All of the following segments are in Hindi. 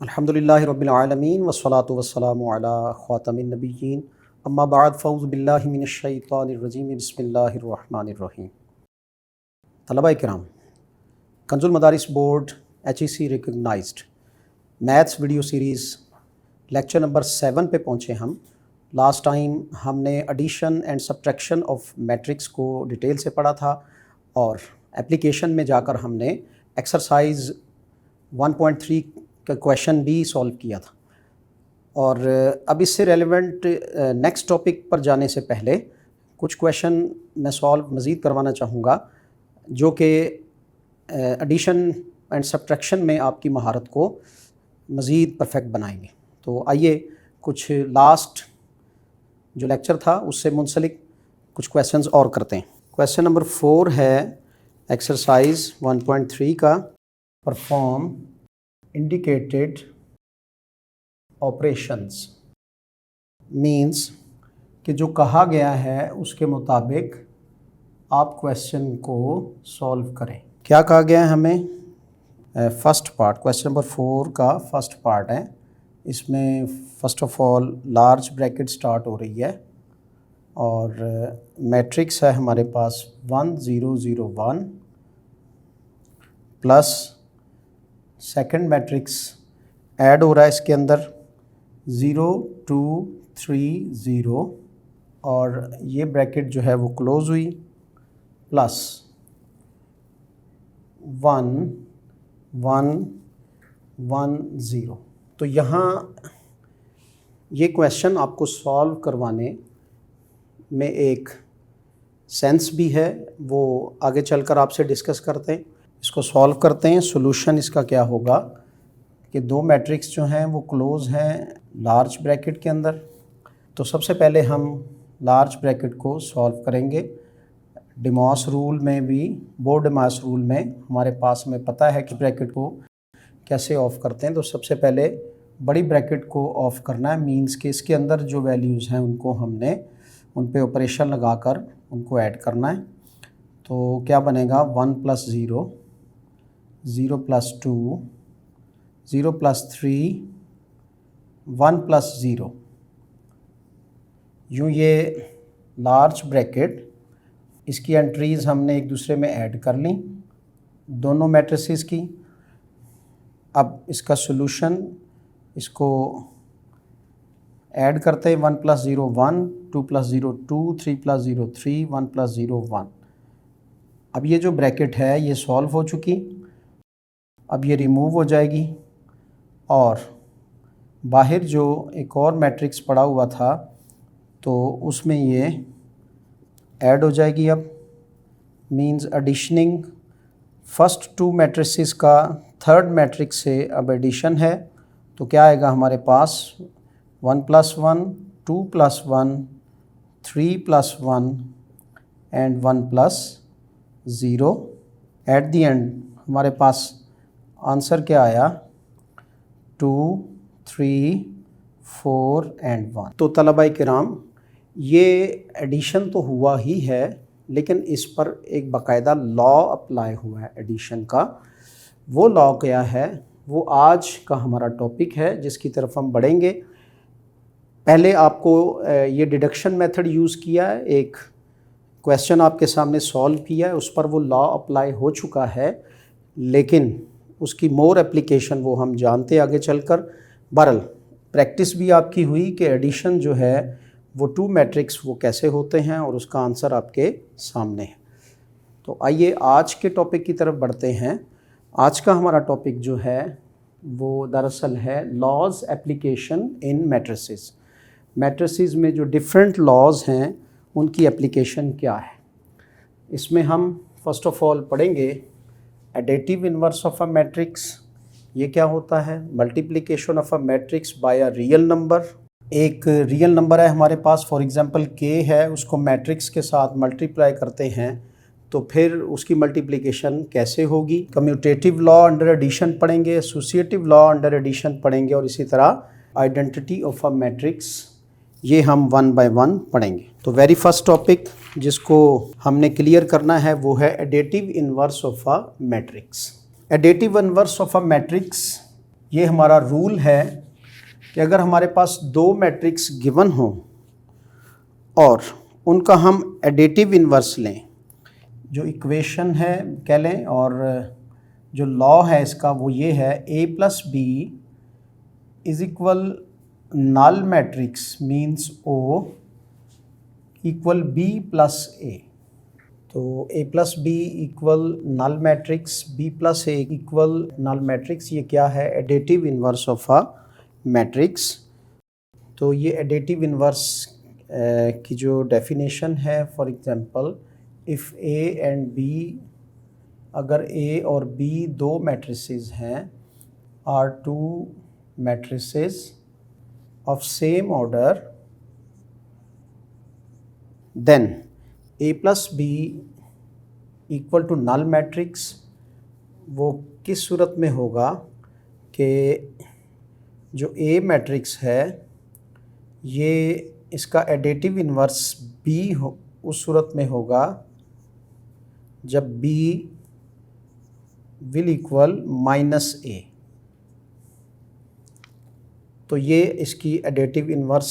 अल्हम्दुलिल्लाहि रब्बिल आलमीन वस्सलातु वस्सलामु अला ख़ातमिन नबिय्यीन अम्मा बाद फ़ऊज़ु बिल्लाहि मिनश शैतानिर रजीम बिस्मिल्लाहिर रहमानिर रहीम। तलबा किराम, Kanzul Madaris board HEC recognised maths video series lecture number 7 पे पहुँचे हम। लास्ट टाइम हमने addition and subtraction of matrix को डिटेल से पढ़ा था और एप्लीकेशन में जाकर हमने एक्सरसाइज 1.3 का क्वेश्चन भी सॉल्व किया था। और अब इससे रेलेवेंट नेक्स्ट टॉपिक पर जाने से पहले कुछ क्वेश्चन मैं सॉल्व मज़ीद करवाना चाहूँगा जो कि एडिशन एंड सब्ट्रैक्शन में आपकी महारत को मज़ीद परफेक्ट बनाएंगे। तो आइए कुछ लास्ट जो लेक्चर था उससे मुंसलिक कुछ क्वेश्चंस और करते हैं। क्वेश्चन नंबर 4 है एक्सरसाइज 1.3 का, परफॉर्म इंडिकेटेड ऑपरेशंस। मीन्स कि जो कहा गया है उसके मुताबिक आप क्वेश्चन को सॉल्व करें। क्या कहा गया है हमें? फर्स्ट पार्ट, क्वेश्चन नंबर 4 का फर्स्ट पार्ट है। इसमें first of all large bracket start हो रही है और मैट्रिक्स है हमारे पास 1 0 0 1 प्लस सेकंड मैट्रिक्स ऐड हो रहा है इसके अंदर 0 2 3 0 और ये ब्रैकेट जो है वो क्लोज़ हुई प्लस 1 1 1 0। तो यहाँ ये क्वेश्चन आपको सॉल्व करवाने में एक सेंस भी है, वो आगे चलकर आपसे डिस्कस करते हैं। इसको सॉल्व करते हैं। सॉल्यूशन इसका क्या होगा कि दो मैट्रिक्स जो हैं वो क्लोज़ हैं लार्ज ब्रैकेट के अंदर। तो सबसे पहले हम लार्ज ब्रैकेट को सॉल्व करेंगे। डिमॉस रूल में भी, बोर्ड डिमॉस रूल में हमारे पास हमें पता है कि ब्रैकेट को कैसे ऑफ़ करते हैं। तो सबसे पहले बड़ी ब्रैकेट को ऑफ़ करना है। मींस कि इसके अंदर जो वैल्यूज़ हैं उनको हमने उन पे ऑपरेशन लगाकर उनको ऐड करना है। तो क्या बनेगा? 1 + 0 0 + 2 0 + 3 1 + 0। यूँ ये लार्ज ब्रैकेट इसकी एंट्रीज़ हमने एक दूसरे में ऐड कर ली दोनों मैट्रिसेस की। अब इसका सॉल्यूशन इसको ऐड करते हैं। 1 + 0 1 2 + 0 2 3 + 0 3 1 + 0 1। अब ये जो ब्रैकेट है ये सॉल्व हो चुकी। अब ये रिमूव हो जाएगी और बाहर जो एक और मैट्रिक्स पड़ा हुआ था तो उसमें ये ऐड हो जाएगी। अब मींस एडिशनिंग फर्स्ट टू मैट्रिसेस का थर्ड मैट्रिक्स से अब एडिशन है। तो क्या आएगा हमारे पास? 1 + 1 2 + 1 3 + 1 एंड 1 + 0। एट द एंड हमारे पास आंसर क्या आया? 2 3 4 एंड 1। तो तलबा किराम, ये एडिशन तो हुआ ही है लेकिन इस पर एक बाकायदा लॉ अप्लाई हुआ है एडिशन का। वो लॉ क्या है? वो आज का हमारा टॉपिक है जिसकी तरफ हम बढ़ेंगे। पहले आपको ये डिडक्शन मेथड यूज़ किया है, एक क्वेश्चन आपके सामने सॉल्व किया है, उस पर वो लॉ अप्लाई हो चुका है लेकिन उसकी मोर एप्लीकेशन वो हम जानते हैं आगे चलकर। बहरहाल प्रैक्टिस भी आपकी हुई कि एडिशन जो है वो टू मैट्रिक्स वो कैसे होते हैं और उसका आंसर आपके सामने है। तो आइए आज के टॉपिक की तरफ बढ़ते हैं। आज का हमारा टॉपिक जो है वो दरअसल है laws application in matrices. Matrices में जो डिफरेंट लॉज हैं उनकी एप्लीकेशन क्या है। इसमें हम फर्स्ट ऑफ ऑल पढ़ेंगे additive inverse of a matrix. ये क्या होता है? Multiplication of a matrix by a real number. एक रियल नंबर है हमारे पास, फॉर एग्जांपल k है, उसको मैट्रिक्स के साथ मल्टीप्लाई करते हैं तो फिर उसकी मल्टीप्लिकेशन कैसे होगी। कम्यूटेटिव लॉ अंडर एडिशन पढ़ेंगे, एसोसिएटिव लॉ अंडर एडिशन पढ़ेंगे और इसी तरह आइडेंटिटी ऑफ अ मैट्रिक्स, ये हम 1 बाय 1 पढ़ेंगे। तो वेरी फर्स्ट टॉपिक जिसको हमने क्लियर करना है वो है additive inverse of a matrix. Additive inverse of a matrix ये हमारा रूल है कि अगर हमारे पास दो मैट्रिक्स गिवन हो और उनका हम एडिटिव इन्वर्स लें, जो इक्वेशन है कह लें, और जो लॉ है इसका वो ये है, a plus b is equal null matrix means O equal b plus a। तो a plus b equal null matrix, b plus a equal null matrix, ये क्या है? Additive inverse of a matrix. तो ये एडिटिव इन्वर्स की जो डेफिनेशन है, for example if a and b, अगर a और b दो मैट्रिसेस हैं, are two matrices of same order, then a plus b equal to null matrix. वो किस सूरत में होगा कि जो a मैट्रिक्स है ये इसका एडिटिव इन्वर्स b हो, उस सूरत में होगा जब b will equal minus a। तो ये इसकी एडिटिव इन्वर्स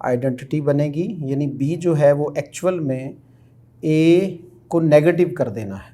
आइडेंटिटी बनेगी, यानी b जो है वो एक्चुअल में a को नेगेटिव कर देना है।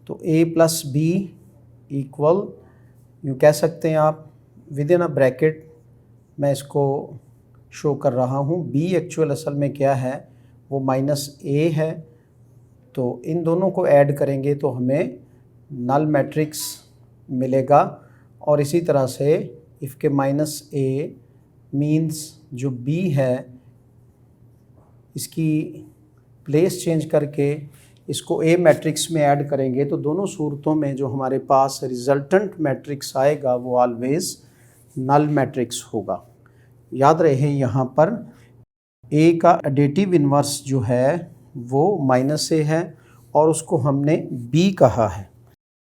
तो a प्लस बी इक्वल, यूँ कह सकते हैं आप, विद इन अ ब्रैकेट मैं इसको शो कर रहा हूँ, b एक्चुअल असल में क्या है, वो माइनस a है। तो इन दोनों को ऐड करेंगे तो हमें नल मैट्रिक्स मिलेगा। और इसी तरह से इफ़ के माइनस a मीन्स जो b है इसकी प्लेस चेंज करके इसको a मैट्रिक्स में ऐड करेंगे तो दोनों सूरतों में जो हमारे पास रिजल्टेंट मैट्रिक्स आएगा वो ऑलवेज़ नल मैट्रिक्स होगा। याद रहे यहाँ पर a का एडिटिव इन्वर्स जो है वो माइनस a है और उसको हमने b कहा है।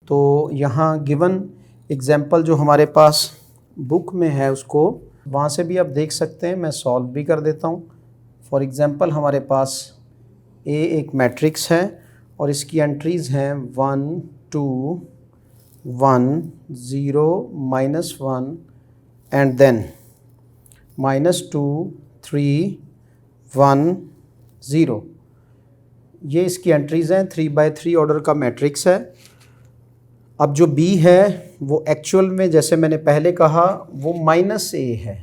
तो यहाँ गिवन एग्जाम्पल जो हमारे पास बुक में है उसको वहाँ से भी आप देख सकते हैं, मैं सॉल्व भी कर देता हूँ। फॉर एग्ज़ाम्पल हमारे पास A एक मैट्रिक्स है और इसकी एंट्रीज़ हैं 1 2 1 0 -1 एंड देन -2 3 1 0। ये इसकी एंट्रीज़ हैं, 3x3 ऑर्डर का मैट्रिक्स है। अब जो B है वो एक्चुअल में, जैसे मैंने पहले कहा, वो माइनस a है।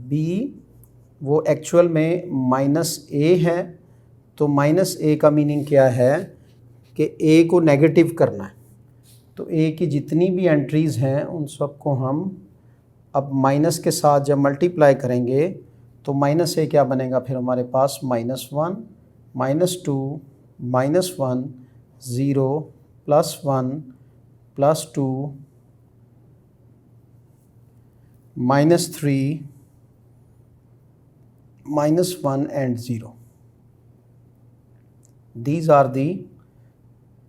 B वो एक्चुअल में माइनस a है। तो माइनस a का मीनिंग क्या है कि a को नेगेटिव करना है। तो a की जितनी भी एंट्रीज़ हैं उन सबको हम अब माइनस के साथ जब मल्टीप्लाई करेंगे तो माइनस a क्या बनेगा फिर हमारे पास, -1 -2 -1 0 +1 +2 -3 -1 and 0। These are the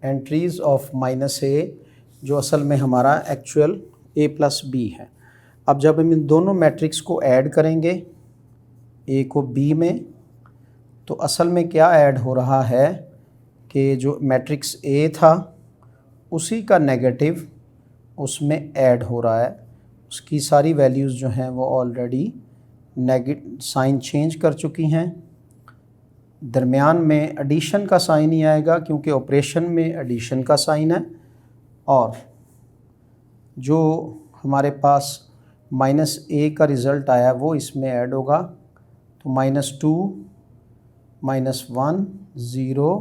entries of -a जो असल में हमारा एक्चुअल a प्लस b है। अब जब हम इन दोनों मैट्रिक्स को ऐड करेंगे a को b में, तो असल में क्या ऐड हो रहा है कि जो मैट्रिक्स a था उसी का नेगेटिव उसमें ऐड हो रहा है। उसकी सारी वैल्यूज़ जो हैं वो ऑलरेडी साइन चेंज कर चुकी हैं। दरमियान में एडिशन का साइन ही आएगा क्योंकि ऑपरेशन में एडिशन का साइन है। और जो हमारे पास -a का रिज़ल्ट आया वो इसमें ऐड होगा। तो -2 -1 0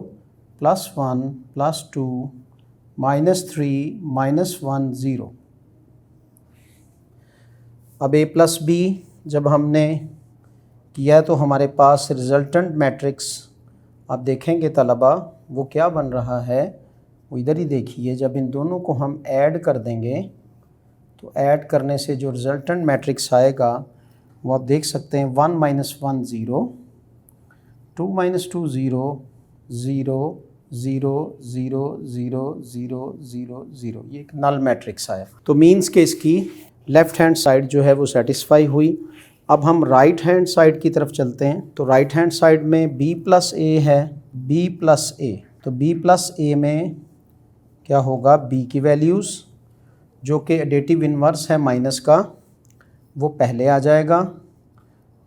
+1 +2 -3 -1 0। अब a प्लस b जब हमने किया तो हमारे पास रिज़ल्टेंट मैट्रिक्स आप देखेंगे तलबा वो क्या बन रहा है, वो इधर ही देखिए। जब इन दोनों को हम ऐड कर देंगे तो ऐड करने से जो रिज़ल्टेंट मैट्रिक्स आएगा वो आप देख सकते हैं 1 -1 0 2 -2 0 0 0 0 0 0 0 0। ये एक नल मैट्रिक्स आया। तो मीन्स के इसकी लेफ़्ट हैंड साइड जो है वो सेटिस्फाई हुई। अब हम राइट हैंड साइड की तरफ चलते हैं। तो राइट हैंड साइड में b प्लस a है, b प्लस a। तो b प्लस a में क्या होगा, b की वैल्यूज़ जो कि एडिटिव इन्वर्स है माइनस का, वो पहले आ जाएगा।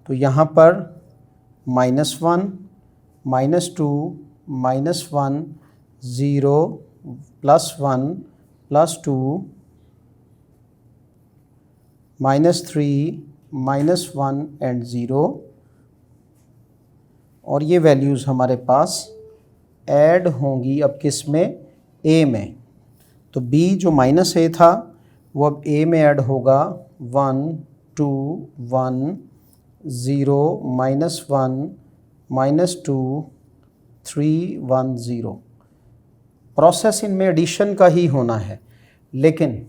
तो यहाँ पर -1, -2, -1, 0, +1, +2, -3, -1 एंड 0, और ये वैल्यूज़ हमारे पास ऐड होंगी अब किस में, ए में। तो बी जो -a था वो अब ए में ऐड होगा, 1, 2, 1, 0, -1, -2, 3, 1, 0। प्रोसेस इनमें एडिशन का ही होना है, लेकिन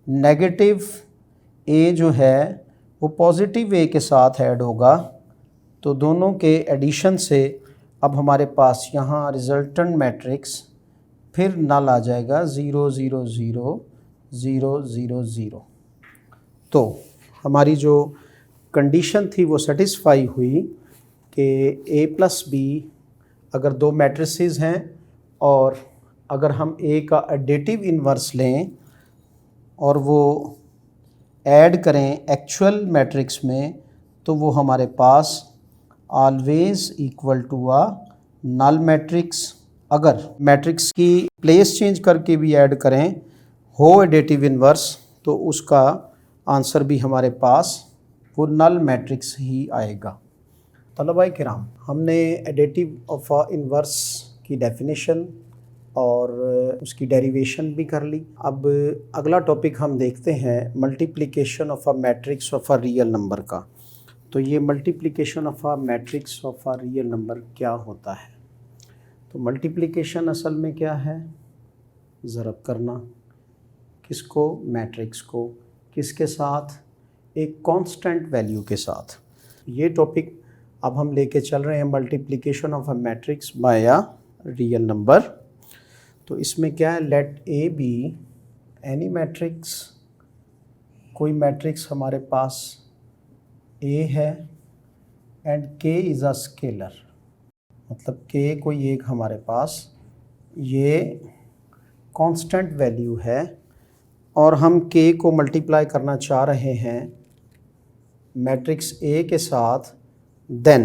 नेगेटिव ए जो है वो पॉजिटिव ए के साथ ऐड होगा। तो दोनों के एडिशन से अब हमारे पास यहाँ रिजल्टेंट मैट्रिक्स फिर नल आ जाएगा, 0, 0, 0, 0, 0, 0। तो हमारी जो कंडीशन थी वो सेटिस्फाई हुई कि a + b अगर दो मैट्रिसेस हैं और अगर हम a का एडिटिव इन्वर्स लें और वो ऐड करें एक्चुअल मैट्रिक्स में, तो वो हमारे पास always equal to a null matrix. अगर मैट्रिक्स की प्लेस चेंज करके भी ऐड करें हो एडिटिव इन्वर्स, तो उसका आंसर भी हमारे पास वो नल मैट्रिक्स ही आएगा। तलबाए किराम, हमने एडिटिव ऑफ अ इन्वर्स की डेफिनेशन और उसकी डेरिवेशन भी कर ली। अब अगला टॉपिक हम देखते हैं multiplication of a matrix of a real number का। तो ये multiplication of a matrix of a real number क्या होता है? तो मल्टीप्लिकेशन असल में क्या है? ज़रब करना। किसको? मैट्रिक्स को। किसके साथ? एक कांस्टेंट वैल्यू के साथ। ये टॉपिक अब हम लेके चल रहे हैं, multiplication of a matrix by a real number. तो इसमें क्या है? Let A be any matrix. कोई मैट्रिक्स हमारे पास ए है एंड के इज़ अ स्केलर, मतलब के कोई एक हमारे पास ये कांस्टेंट वैल्यू है और हम के को मल्टीप्लाई करना चाह रहे हैं मैट्रिक्स ए के साथ। देन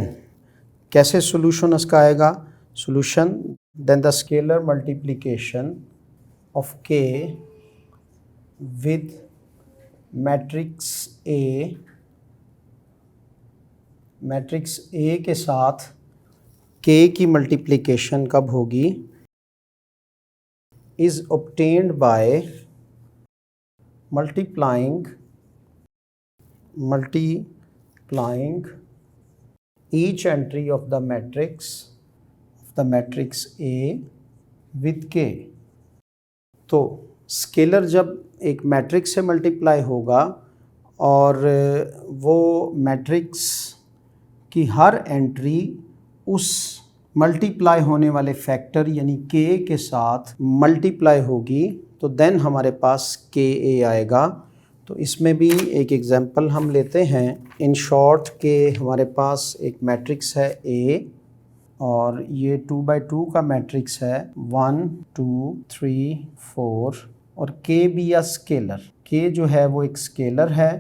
कैसे सोल्यूशन इसका आएगा? Solution then the scalar multiplication of K with matrix A, matrix A के साथ के की मल्टीप्लिकेशन कब होगी? Is obtained by multiplying each entry of the matrix A with K। तो स्केलर जब एक मैट्रिक्स से मल्टीप्लाई होगा और वो मैट्रिक्स की हर एंट्री उस मल्टीप्लाई होने वाले फैक्टर यानी के के साथ मल्टीप्लाई होगी, तो देन हमारे पास के ए आएगा। तो इसमें भी एक एग्जांपल हम लेते हैं। इन शॉर्ट के हमारे पास एक मैट्रिक्स है ए और ये 2x2 का मैट्रिक्स है, 1, 2, 3, 4, और के भी या स्केलर। के जो है वो एक स्केलर है।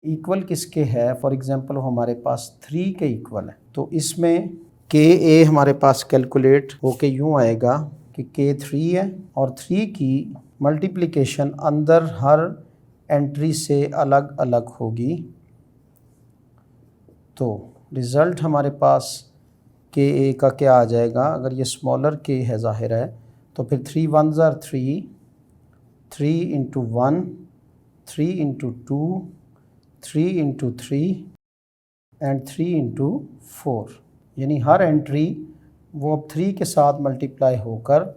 इक्वल किसके है? फॉर एग्जांपल हमारे पास 3 के इक्वल है। तो इसमें के ए हमारे पास कैलकुलेट होके यूँ आएगा कि के 3 है और 3 की मल्टीप्लिकेशन अंदर हर एंट्री से अलग अलग होगी। तो रिज़ल्ट हमारे पास के ए का क्या आ जाएगा? अगर ये स्मॉलर के है ज़ाहिर है, तो फिर 3 1s are 3, 3 into 1, 3 into 2, 3 into 3 and 3 into 4, यानी हर एंट्री वो अब 3 के साथ मल्टीप्लाई होकर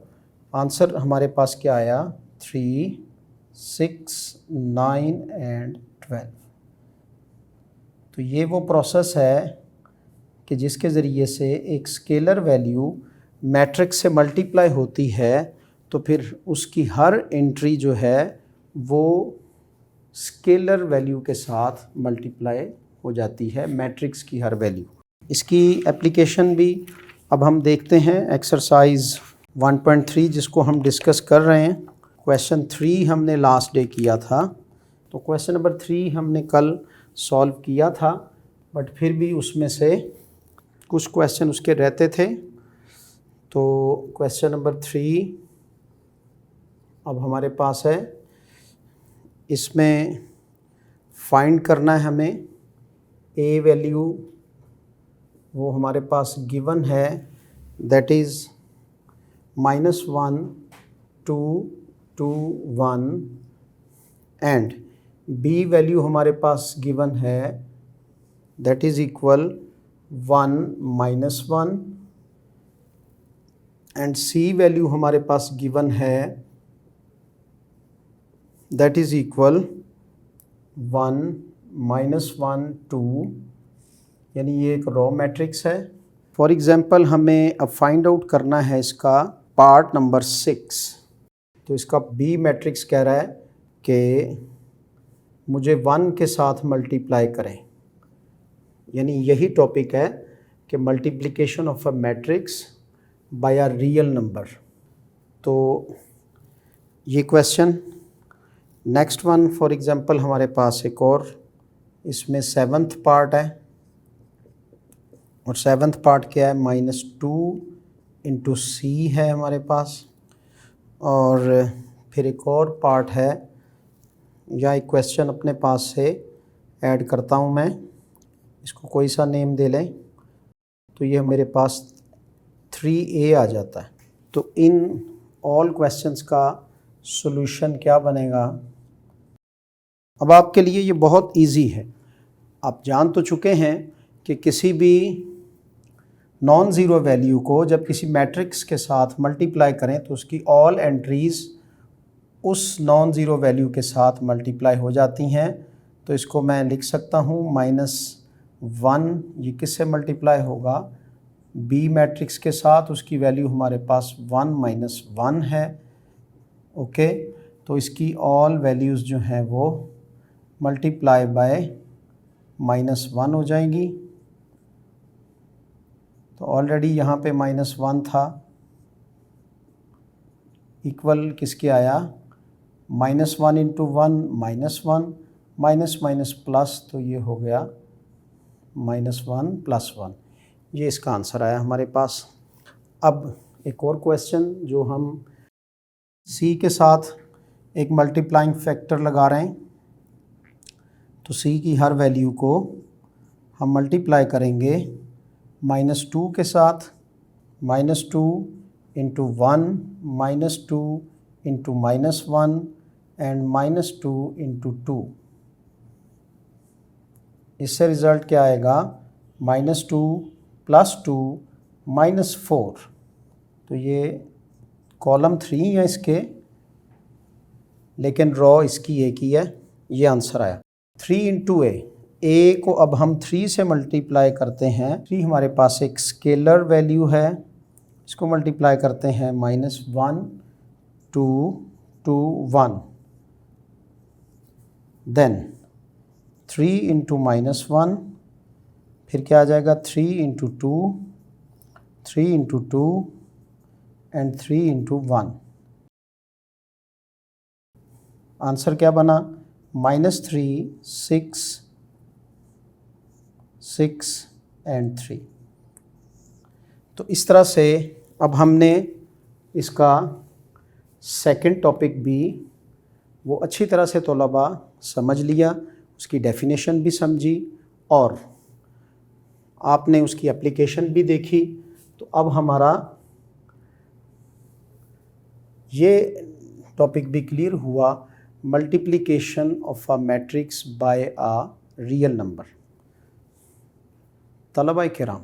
आंसर हमारे पास क्या आया? 3, 6, 9 एंड 12। तो ये वो प्रोसेस है कि जिसके ज़रिए से एक स्केलर वैल्यू मैट्रिक्स से मल्टीप्लाई होती है, तो फिर उसकी हर एंट्री जो है वो स्केलर वैल्यू के साथ मल्टीप्लाई हो जाती है, मैट्रिक्स की हर वैल्यू। इसकी एप्लीकेशन भी अब हम देखते हैं। एक्सरसाइज 1.3 जिसको हम डिस्कस कर रहे हैं, क्वेश्चन 3 हमने लास्ट डे किया था, तो क्वेश्चन नंबर 3 हमने कल सॉल्व किया था, बट फिर भी उसमें से कुछ क्वेश्चन उसके रहते थे। तो क्वेश्चन नंबर 3 अब हमारे पास है, इसमें फाइंड करना है हमें ए वैल्यू, वो हमारे पास गिवन है, that is -1 2 2 1 and B value हमारे पास गिवन है, that is equal 1 -1 and C value हमारे पास गिवन है, दैट इज़ इक्वल 1 -1 2, यानी ये एक रॉ मैट्रिक्स है। फॉर एग्ज़ाम्पल हमें अब फाइंड आउट करना है इसका पार्ट नंबर 6। तो इसका बी मैट्रिक्स कह रहा है कि मुझे 1 के साथ मल्टीप्लाई करें, यानी यही टॉपिक है कि multiplication of a matrix by a real number. तो ये question, next one for example हमारे पास एक और, इसमें 7th पार्ट है, और 7th पार्ट क्या है, -2 इंटू सी है हमारे पास। और फिर एक और पार्ट है, या एक क्वेश्चन अपने पास से ऐड करता हूँ मैं, इसको कोई सा नेम दे लें, तो ये मेरे पास 3a आ जाता है। तो इन ऑल क्वेश्चंस का सॉल्यूशन क्या बनेगा। अब आपके लिए ये बहुत इजी है, आप जान तो चुके हैं कि किसी भी नॉन ज़ीरो वैल्यू को जब किसी मैट्रिक्स के साथ मल्टीप्लाई करें तो उसकी ऑल एंट्रीज़ उस नॉन ज़ीरो वैल्यू के साथ मल्टीप्लाई हो जाती हैं। तो इसको मैं लिख सकता हूँ -1, ये किससे मल्टीप्लाई होगा, बी मैट्रिक्स के साथ, उसकी वैल्यू हमारे पास 1 -1 है। ओके, तो इसकी ऑल वैल्यूज़ जो हैं वो मल्टीप्लाई बाय -1 हो जाएंगी। तो ऑलरेडी यहाँ पे -1 था, इक्वल किसके आया, -1 इंटू 1 -1, माइनस माइनस प्लस, तो ये हो गया -1 + 1। ये इसका आंसर आया हमारे पास। अब एक और क्वेश्चन जो हम c के साथ एक मल्टीप्लाइंग फैक्टर लगा रहे हैं, तो c की हर वैल्यू को हम मल्टीप्लाई करेंगे -2 के साथ, -2 इंटू 1, -2 इंटू -1 एंड -2 इंटू 2। इससे रिज़ल्ट क्या आएगा, -2 + 2 -4। तो ये कॉलम 3 है इसके, लेकिन रॉ इसकी एक ही है। ये आंसर आया 3 इंटू ए को अब हम 3 से मल्टीप्लाई करते हैं। 3 हमारे पास एक स्केलर वैल्यू है, इसको मल्टीप्लाई करते हैं -1 2 2 1, देन 3 इंटू -1, फिर क्या आ जाएगा 3 into 2, 3 into 2 and 3 into 1। Answer क्या बना, -3 6 6 एंड 3। तो इस तरह से अब हमने इसका सेकंड टॉपिक भी वो अच्छी तरह से तलबा समझ लिया, उसकी डेफिनेशन भी समझी और आपने उसकी एप्लीकेशन भी देखी। तो अब हमारा ये टॉपिक भी क्लियर हुआ, multiplication of a matrix by a real number. तलबा किराम,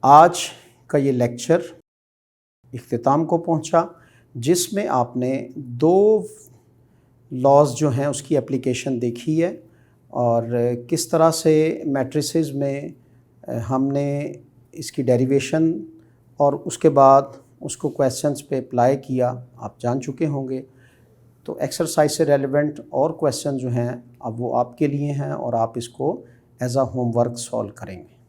आज का ये लेक्चर इख्तिताम को पहुंचा, जिसमें आपने 2 लॉज जो हैं उसकी एप्लीकेशन देखी है और किस तरह से मैट्रिसेस में हमने इसकी डेरिवेशन और उसके बाद उसको क्वेश्चंस पे अप्लाई किया, आप जान चुके होंगे। तो एक्सरसाइज से रेलेवेंट और क्वेश्चन जो हैं अब वो आपके लिए हैं और आप इसको एज अ होमवर्क सॉल्व करेंगे।